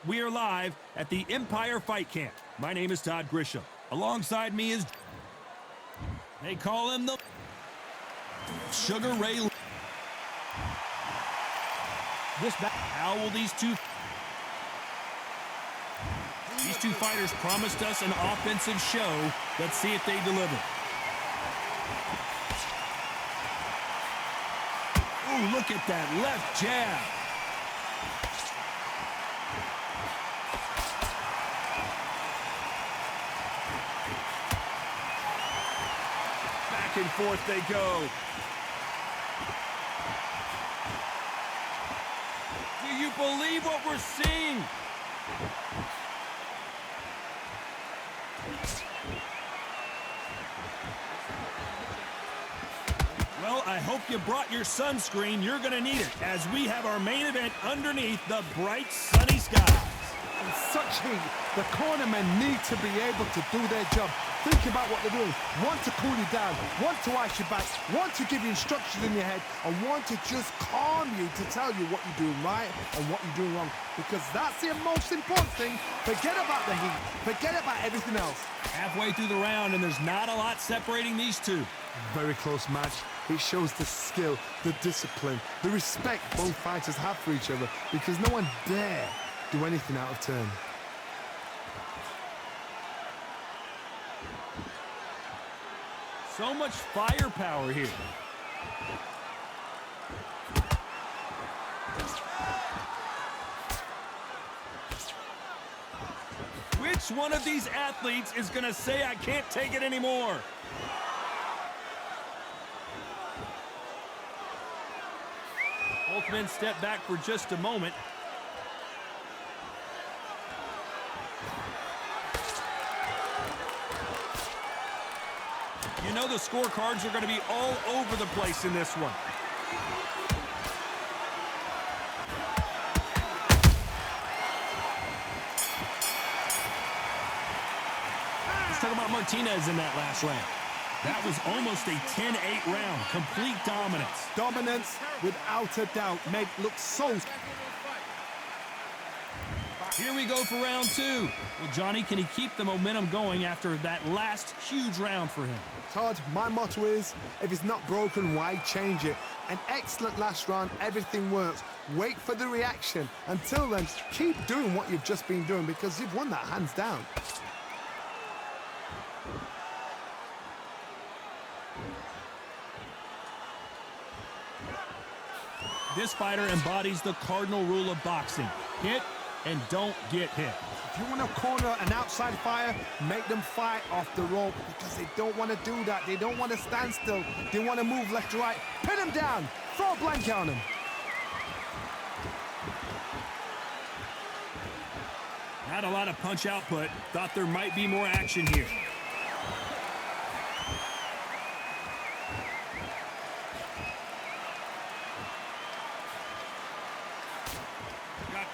We are live at the Empire Fight Camp. My name is Todd Grisham. Alongside me is... They call him the... Sugar Ray... How will these two fighters promised us an offensive show. Let's see if they deliver. Ooh, look at that left jab. Back and forth they go. Do you believe what we're seeing? Well, I hope you brought your sunscreen. You're going to need it as we have our main event underneath the bright sunny skies. In such heat, the cornermen need to be able to do their job. Think about what they're doing. One to cool you down, one to ice your back, one to give you instructions in your head, and one to just calm you to tell you what you're doing right and what you're doing wrong. Because that's the most important thing. Forget about the heat. Forget about everything else. Halfway through the round, and there's not a lot separating these two. Very close match. It shows the skill, the discipline, the respect both fighters have for each other, because no one dare do anything out of turn. So much firepower here. Which one of these athletes is going to say, I can't take it anymore? Both men step back for just a moment. You know the scorecards are going to be all over the place in this one. Let's talk about Martinez in that last round. That was almost a 10-8 round. Complete dominance. Dominance, without a doubt, made look so... Here we go for round two. Well, Johnny, can he keep the momentum going after that last huge round for him? Todd, my motto is, if it's not broken, why change it? An excellent last round, everything works. Wait for the reaction. Until then, keep doing what you've just been doing, because you've won that hands down. This fighter embodies the cardinal rule of boxing. Hit and don't get hit. If you want to corner an outside fighter, make them fight off the rope, because they don't want to do that. They don't want to stand still. They want to move left to right. Pin them down. Throw a blanket on them. Not a lot of punch output. Thought there might be more action here.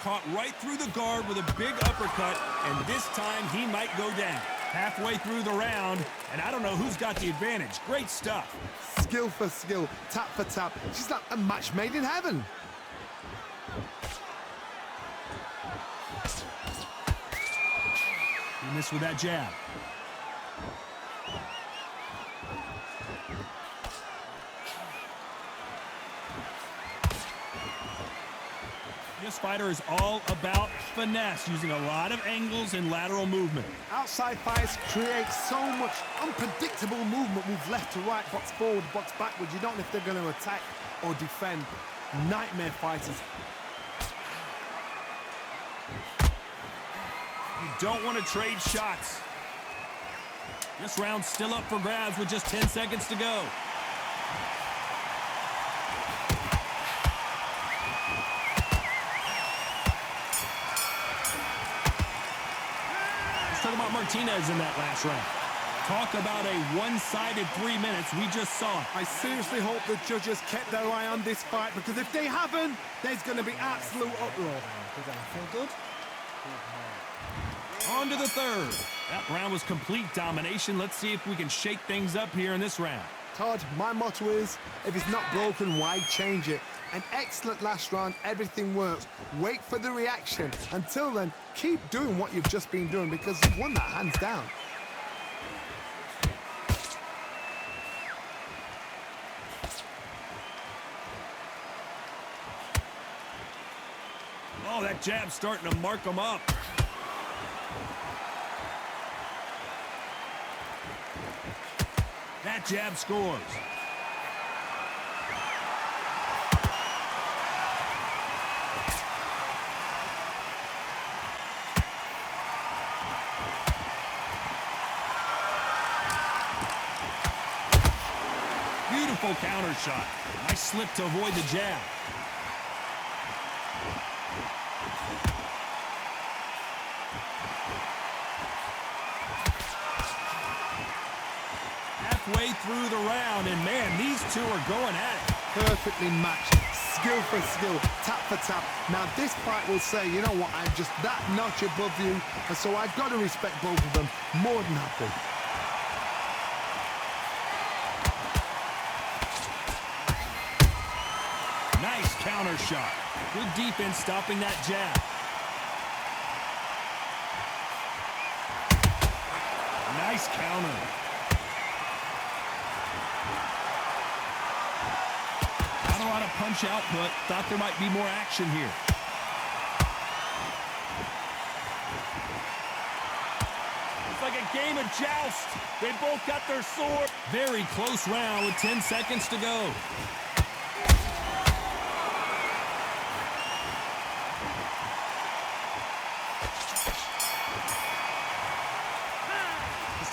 Caught right through the guard with a big uppercut, and this time he might go down. Halfway through the round, and I don't know who's got the advantage. Great stuff. Skill for skill, tap for tap. She's like a match made in heaven. He missed with that jab. This fighter is all about finesse, using a lot of angles and lateral movement. Outside fights create so much unpredictable movement. Move left to right, box forward, box backwards. You don't know if they're going to attack or defend. Nightmare fighters. You don't want to trade shots. This round's still up for grabs with just 10 seconds to go. Talk about Martinez in that last round. Talk about a one-sided 3 minutes. We just saw it. I seriously hope the judges kept their eye on this fight, because if they haven't, there's going to be absolute uproar. Feel good? On to the third. That round was complete domination. Let's see if we can shake things up here in this round. Todd, my motto is, if it's not broken, why change it? An excellent last round, everything works. Wait for the reaction. Until then, keep doing what you've just been doing because you've won that hands down. Oh, that jab's starting to mark him up. That jab scores. Beautiful counter shot. Nice slip to avoid the jab. Halfway through the round, and man, these two are going at it. Perfectly matched, skill for skill, tap for tap. Now this fight will say, you know what, I'm just that notch above you, and so I've got to respect both of them more than happy. Nice counter shot. Good defense stopping that jab. Nice counter. Not a lot of punch output. Thought there might be more action here. It's like a game of joust. They both got their sword. Very close round with 10 seconds to go.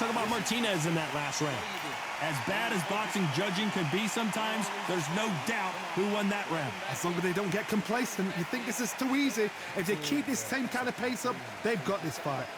Talk about Martinez in that last round. As bad as boxing judging can be sometimes, there's no doubt who won that round. As long as they don't get complacent, you think this is too easy. If they keep this same kind of pace up, they've got this fight.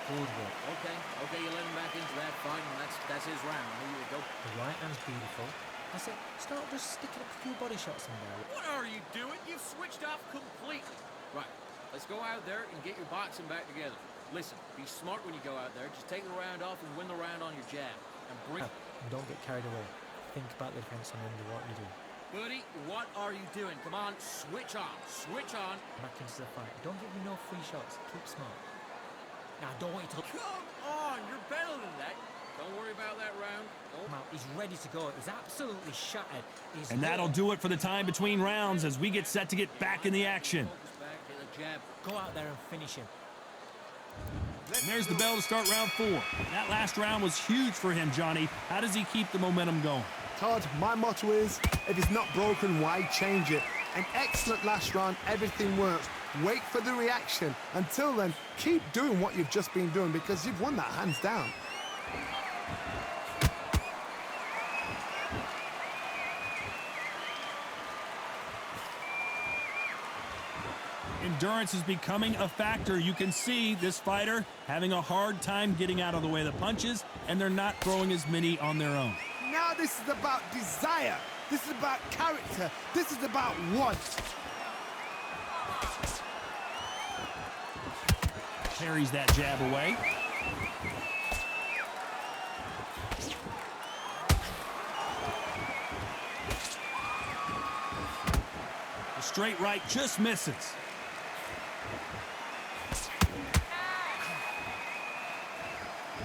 Good work. Okay, you let him back into that fight, and that's his round. Here you go. The right hand's beautiful. I said, start just sticking up a few body shots in there. What are you doing? You've switched off completely. Right, let's go out there and get your boxing back together. Listen, be smart when you go out there. Just take the round off and win the round on your jab. And bring... And don't get carried away. Think about the defense and under what you do. Buddy, what are you doing? Come on, switch on. Switch on. Back into the fight. Don't give me no free shots. Keep smart. Now, I don't want you to... Come on, you're better than that. Don't worry about that round. Come out. He's ready to go. He's absolutely shattered. And that'll do it for the time between rounds as we get set to get back in the action. Focus back, hit the jab. Go out there and finish him. And there's the bell to start round 4. That last round was huge for him, Johnny. How does he keep the momentum going? Todd, my motto is, if it's not broken, why change it? An excellent last round, everything works. Wait for the reaction. Until then, keep doing what you've just been doing because you've won that hands down. Endurance is becoming a factor. You can see this fighter having a hard time getting out of the way of the punches, and they're not throwing as many on their own. Now this is about desire. This is about character. This is about want. Carries that jab away. The straight right just misses.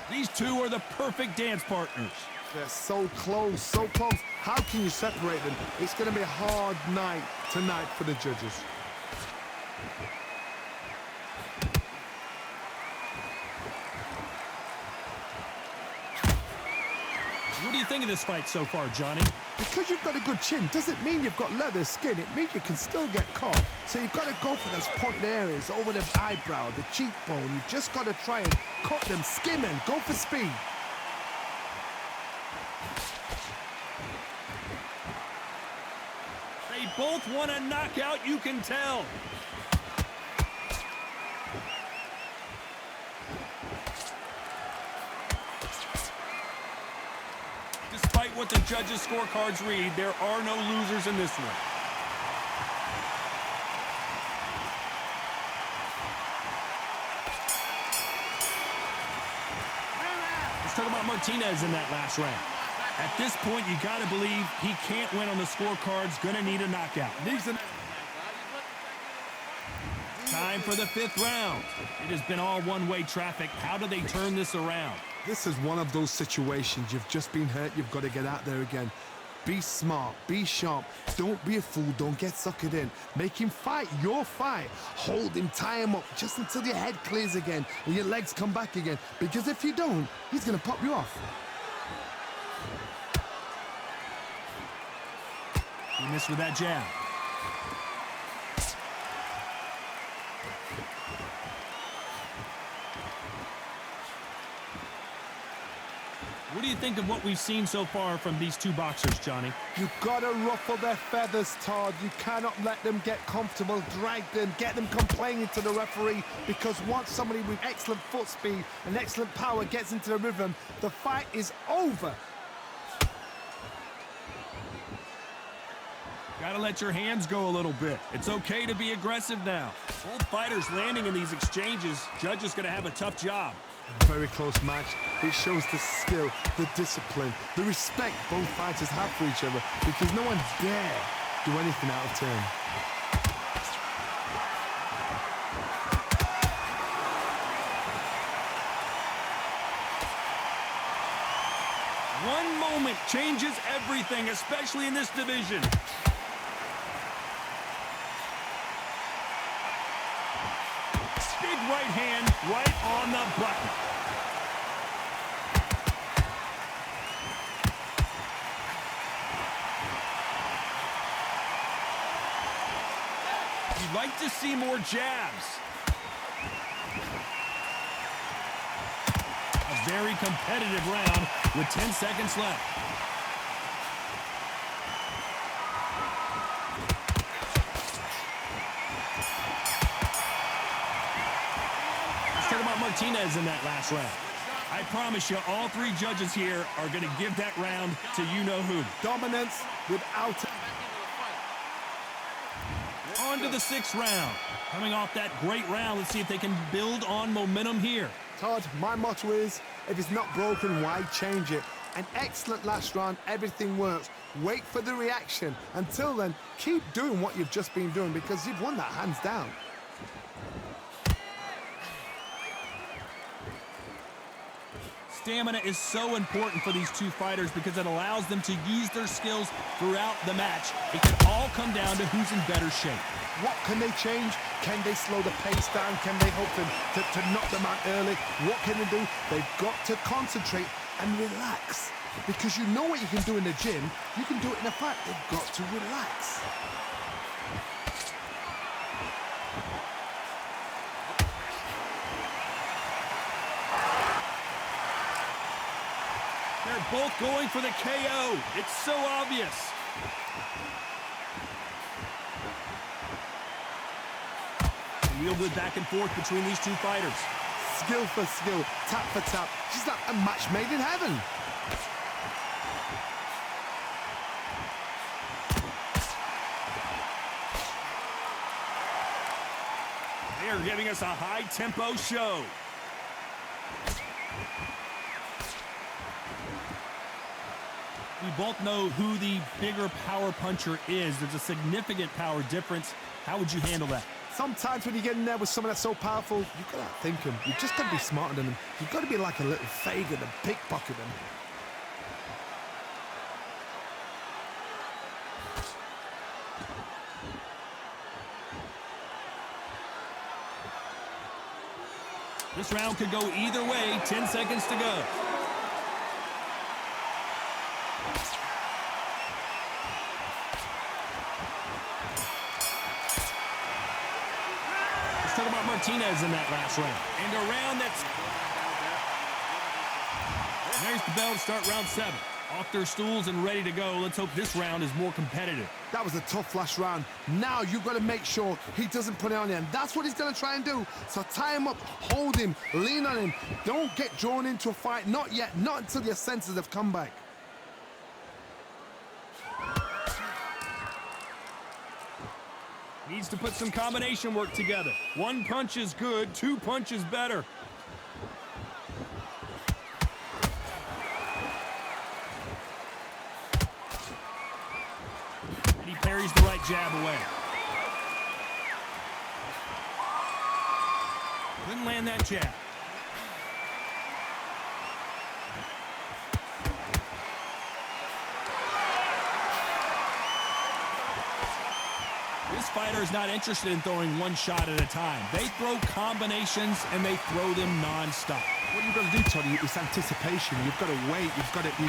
These two are the perfect dance partners. They're so close, so close. How can you separate them? It's going to be a hard night tonight for the judges. What do you think of this fight so far, Johnny? Because you've got a good chin doesn't mean you've got leather skin. It means you can still get caught. So you've got to go for those pointed areas over the eyebrow, the cheekbone. You've just got to try and cut them, skim them, go for speed. They both want a knockout, you can tell. Despite what the judges' scorecards read, there are no losers in this one. Let's talk about Martinez in that last round. At this point, you got to believe he can't win on the scorecard's going to need a knockout. Time for the 5th round. It has been all one-way traffic. How do they turn this around? This is one of those situations. You've just been hurt. You've got to get out there again. Be smart. Be sharp. Don't be a fool. Don't get suckered in. Make him fight your fight. Hold him. Tie him up just until your head clears again and your legs come back again. Because if you don't, he's going to pop you off. He missed with that jab. What do you think of what we've seen so far from these two boxers, Johnny? You've got to ruffle their feathers, Todd. You cannot let them get comfortable, drag them, get them complaining to the referee, because once somebody with excellent foot speed and excellent power gets into the rhythm, the fight is over. Gotta let your hands go a little bit. It's okay to be aggressive now. Both fighters landing in these exchanges. Judge is gonna have a tough job. Very close match. It shows the skill, the discipline, the respect both fighters have for each other, because no one dare do anything out of turn. One moment changes everything, especially in this division. Big right hand right on the button. You'd like to see more jabs. A very competitive round with 10 seconds left. Martinez in that last round. I promise you, all 3 judges here are going to give that round to you-know-who. Dominance without... On to the 6th round. Coming off that great round, let's see if they can build on momentum here. Todd, my motto is, if it's not broken, why change it? An excellent last round, everything works. Wait for the reaction. Until then, keep doing what you've just been doing, because you've won that hands down. Stamina is so important for these 2 fighters because it allows them to use their skills throughout the match. It can all come down to who's in better shape. What can they change? Can they slow the pace down? Can they hope to knock them out early? What can they do? They've got to concentrate and relax. Because you know what you can do in the gym, you can do it in a fight. They've got to relax. They're both going for the KO. It's so obvious. Wielded back and forth between these 2 fighters. Skill for skill, tap for tap. Just like a match made in heaven. They are giving us a high-tempo show. We both know who the bigger power puncher is. There's a significant power difference. How would you handle that? Sometimes when you get in there with someone that's so powerful, you've got to outthink them. You've just got to be smarter than them. You've got to be like a little Fagin and pickpocket them. This round could go either way. 10 seconds to go. Let's talk about Martinez in that last round. And a round that's... There's the bell to start round 7. Off their stools and ready to go. Let's hope this round is more competitive. That was a tough last round. Now you've got to make sure he doesn't put it on you. And that's what he's going to try and do. So tie him up, hold him, lean on him. Don't get drawn into a fight. Not yet. Not until your senses have come back. Needs to put some combination work together. 1 punch is good, 2 punches better. parries the right jab away. Couldn't land that jab. This fighter is not interested in throwing one shot at a time. They throw combinations, and they throw them non-stop. What you've got to do, Tony, is anticipation. You've got to wait. You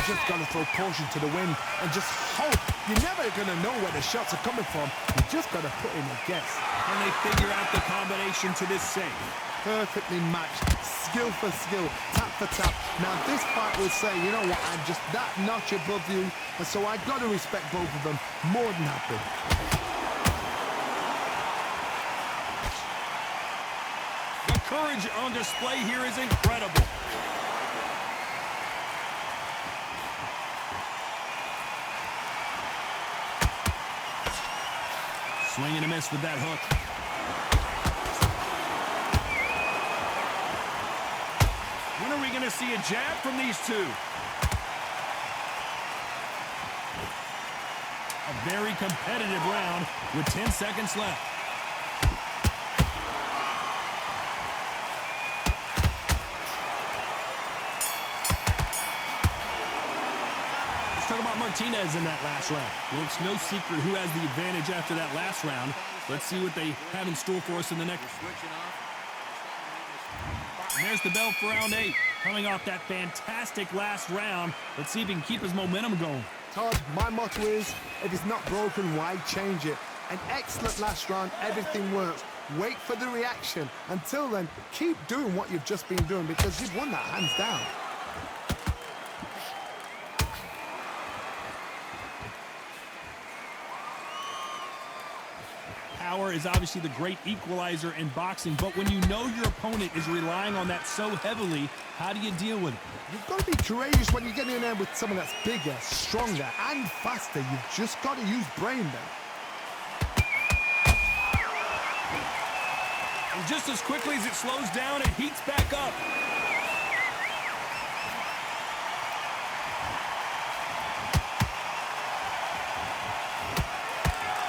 just got to throw caution to the wind and just hope. You're never going to know where the shots are coming from. You just got to put in a guess. Can they figure out the combination to this save? Perfectly matched, skill for skill, tap for tap. Now this fight will say, you know what, I'm just that notch above you, and so I got to respect both of them more than happy. The courage on display here is incredible. Swing and a miss with that hook. When are we going to see a jab from these two? A very competitive round with 10 seconds left. Let's talk about Martinez in that last round. Well, it's no secret who has the advantage after that last round. Let's see what they have in store for us in the next. And there's the bell for round 8. Coming off that fantastic last round, let's see if he can keep his momentum going. Todd, my motto is, if it's not broken, why change it? An excellent last round, everything works. Wait for the reaction. Until then, keep doing what you've just been doing because you've won that hands down. Power is obviously the great equalizer in boxing, but when you know your opponent is relying on that so heavily, how do you deal with it? You've got to be courageous when you get in there with someone that's bigger, stronger, and faster. You've just got to use brain then. And just as quickly as it slows down, it heats back up.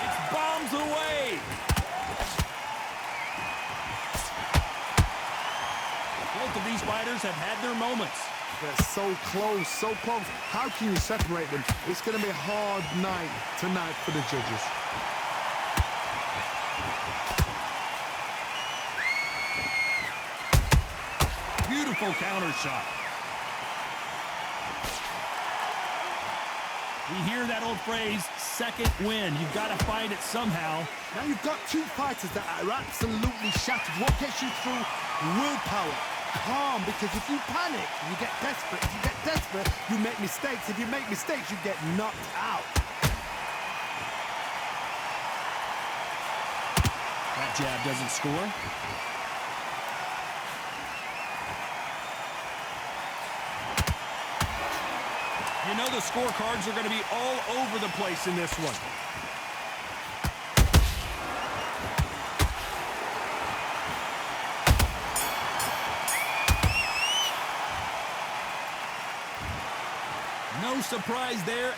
It's bombs away. Both of these fighters have had their moments. They're so close, so close. How can you separate them? It's going to be a hard night tonight for the judges. Beautiful counter shot. We hear that old phrase, second win. You've got to find it somehow. Now you've got two fighters that are absolutely shattered. What gets you through? Willpower. Calm, because if you panic, you get desperate. If you get desperate, you make mistakes. If you make mistakes, you get knocked out. That jab doesn't score. You know the scorecards are going to be all over the place in this one. No surprise there,